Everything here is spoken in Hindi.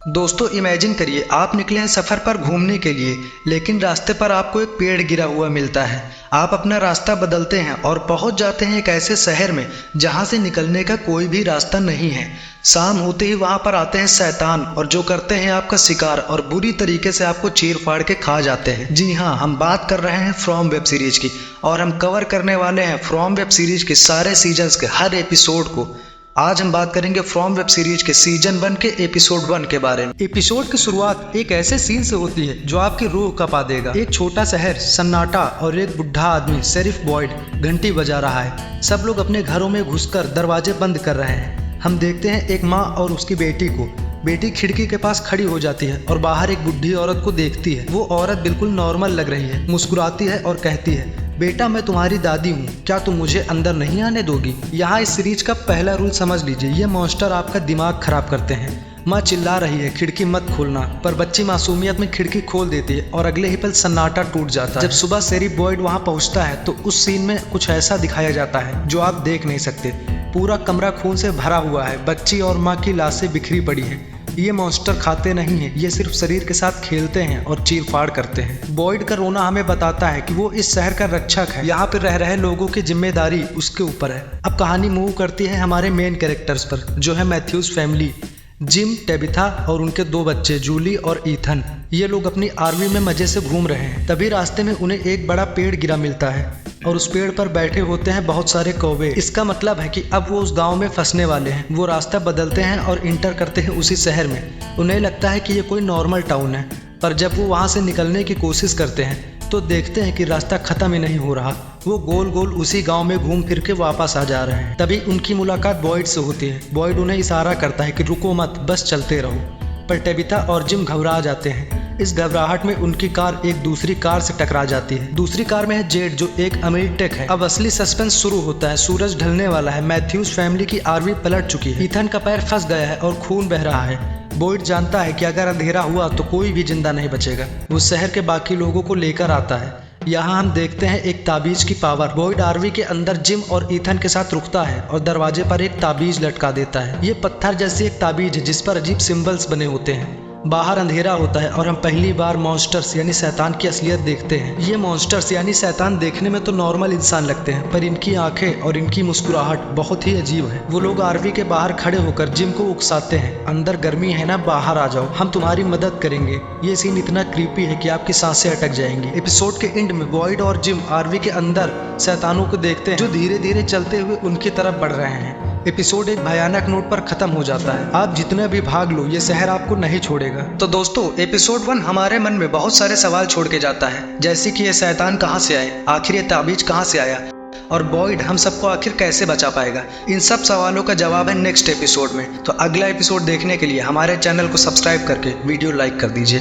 दोस्तों इमेजिन करिए आप निकले हैं सफ़र पर घूमने के लिए, लेकिन रास्ते पर आपको एक पेड़ गिरा हुआ मिलता है। आप अपना रास्ता बदलते हैं और पहुंच जाते हैं एक ऐसे शहर में जहां से निकलने का कोई भी रास्ता नहीं है। शाम होते ही वहां पर आते हैं शैतान और जो करते हैं आपका शिकार और बुरी तरीके से आपको चीर फाड़ के खा जाते हैं। जी हाँ, हम बात कर रहे हैं फ्रॉम वेब सीरीज की और हम कवर करने वाले हैं फ्रॉम वेब सीरीज के सारे सीजन्स के हर एपिसोड को। आज हम बात करेंगे फ्रॉम वेब सीरीज के सीजन 1 के एपिसोड 1 के बारे में। एपिसोड की शुरुआत एक ऐसे सीन से होती है जो आपकी रूह कपा देगा। एक छोटा शहर सन्नाटा और एक बुढ़ा आदमी शेरिफ बॉयड घंटी बजा रहा है। सब लोग अपने घरों में घुसकर दरवाजे बंद कर रहे हैं। हम देखते हैं एक माँ और उसकी बेटी को। बेटी खिड़की के पास खड़ी हो जाती है और बाहर एक बुढ़ी औरत को देखती है। वो औरत बिल्कुल नॉर्मल लग रही है, मुस्कुराती है और कहती है, बेटा मैं तुम्हारी दादी हूँ, क्या तुम मुझे अंदर नहीं आने दोगी? यहाँ इस सीरीज का पहला रूल समझ लीजिए, ये मॉन्स्टर आपका दिमाग खराब करते हैं। माँ चिल्ला रही है खिड़की मत खोलना, पर बच्ची मासूमियत में खिड़की खोल देती है और अगले ही पल सन्नाटा टूट जाता है। जब सुबह शेरिफ बॉयड वहाँ पहुँचता है तो उस सीन में कुछ ऐसा दिखाया जाता है जो आप देख नहीं सकते। पूरा कमरा खून से भरा हुआ है, बच्ची और माँ की लाशें बिखरी पड़ी है। ये मॉन्स्टर खाते नहीं हैं, ये सिर्फ शरीर के साथ खेलते हैं और चीर फाड़ करते हैं। बॉयड का रोना हमें बताता है कि वो इस शहर का रक्षक है, यहाँ पे रह रहे लोगों की जिम्मेदारी उसके ऊपर है। अब कहानी मूव करती है हमारे मेन कैरेक्टर्स पर, जो है मैथ्यूज फैमिली, जिम, टेबिथा और उनके 2 बच्चे जूली और ईथन। ये लोग अपनी आरवी में मजे से घूम रहे हैं। तभी रास्ते में उन्हें एक बड़ा पेड़ गिरा मिलता है और उस पेड़ पर बैठे होते हैं बहुत सारे कौवे। इसका मतलब है कि अब वो उस गांव में फंसने वाले हैं। वो रास्ता बदलते हैं और इंटर करते हैं उसी शहर में। उन्हें लगता है कि ये कोई नॉर्मल टाउन है, पर जब वो वहाँ से निकलने की कोशिश करते हैं तो देखते हैं कि रास्ता खत्म ही नहीं हो रहा। वो गोल गोल उसी गांव में घूम फिर के वापस आ जा रहे हैं। तभी उनकी मुलाकात बॉयड से होती है। बॉयड उन्हें इशारा करता है कि रुको मत, बस चलते रहो, पर टेबिथा और जिम घबरा जाते हैं। इस घबराहट में उनकी कार एक दूसरी कार से टकरा जाती है। दूसरी कार में है जेड, जो एक अमीर टेक है। अब असली सस्पेंस शुरू होता है। सूरज ढलने वाला है, मैथ्यूज फैमिली की आरवी पलट चुकी है, ईथन का पैर फंस गया है और खून बह रहा है। बॉयड जानता है कि अगर अंधेरा हुआ तो कोई भी जिंदा नहीं बचेगा। वो शहर के बाकी लोगों को लेकर आता है। यहाँ हम देखते हैं एक ताबीज की पावर। बॉयड आरवी के अंदर जिम और ईथन के साथ रुकता है और दरवाजे पर एक ताबीज लटका देता है। ये पत्थर जैसी एक ताबीज है जिस पर अजीब सिंबल्स बने होते हैं। बाहर अंधेरा होता है और हम पहली बार मॉन्स्टर्स यानी शैतान की असलियत देखते हैं। ये मॉन्स्टर्स यानी शैतान देखने में तो नॉर्मल इंसान लगते हैं, पर इनकी आंखें और इनकी मुस्कुराहट बहुत ही अजीब है। वो लोग आरवी के बाहर खड़े होकर जिम को उकसाते हैं, अंदर गर्मी है ना, बाहर आ जाओ, हम तुम्हारी मदद करेंगे। ये सीन इतना क्रीपी है कि आपकी सांसें अटक जाएंगी। एपिसोड के एंड में बॉयड और जिम आरवी के अंदर शैतानों को देखते हैं जो धीरे धीरे चलते हुए उनकी तरफ बढ़ रहे हैं। एपिसोड एक भयानक नोट पर खत्म हो जाता है। आप जितने भी भाग लो, ये शहर आपको नहीं छोड़ेगा। तो दोस्तों एपिसोड 1 हमारे मन में बहुत सारे सवाल छोड़ के जाता है, जैसे कि ये शैतान कहाँ से आए, आखिर ये ताबीज कहाँ से आया, और बॉयड हम सबको आखिर कैसे बचा पाएगा। इन सब सवालों का जवाब है नेक्स्ट एपिसोड में। तो अगला एपिसोड देखने के लिए हमारे चैनल को सब्सक्राइब करके वीडियो लाइक कर दीजिए।